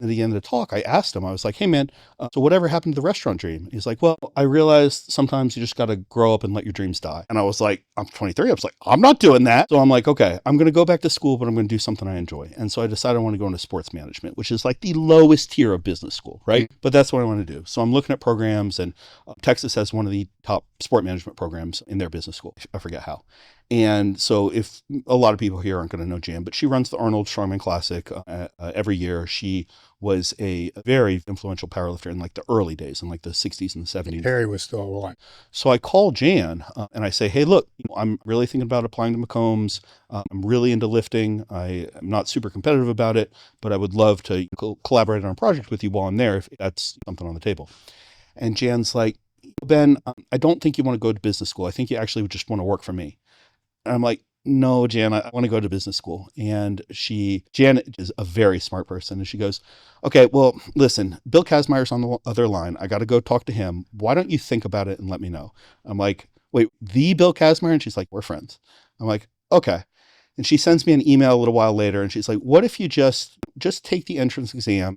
At the end of the talk, I asked him, I was like, hey man, so whatever happened to the restaurant dream? He's like, well, I realized sometimes you just got to grow up and let your dreams die. And I was like, I'm 23. I was like, I'm not doing that. So I'm like, okay, I'm going to go back to school, but I'm going to do something I enjoy. And so I decided I want to go into sports management, which is like the lowest tier of business school, right? But that's what I want to do. So I'm looking at programs, and Texas has one of the top sport management programs in their business school. I forget how. And so if a lot of people here aren't going to know Jan, but she runs the Arnold Strongman Classic every year. She was a very influential powerlifter in like the early days, in like the 60s and the 70s. Harry was still alive. So I call Jan and I say, hey, look, I'm really thinking about applying to McCombs. I'm really into lifting. I am not super competitive about it, but I would love to collaborate on a project with you while I'm there if that's something on the table. And Jan's like, Ben, I don't think you want to go to business school. I think you actually would just want to work for me. And I'm like, no, Jan, I want to go to business school. And Jan is a very smart person. And she goes, okay, well, listen, Bill Kazmaier's on the other line. I got to go talk to him. Why don't you think about it and let me know? I'm like, wait, the Bill Kazmaier? And she's like, we're friends. I'm like, okay. And she sends me an email a little while later, and she's like, what if you just take the entrance exam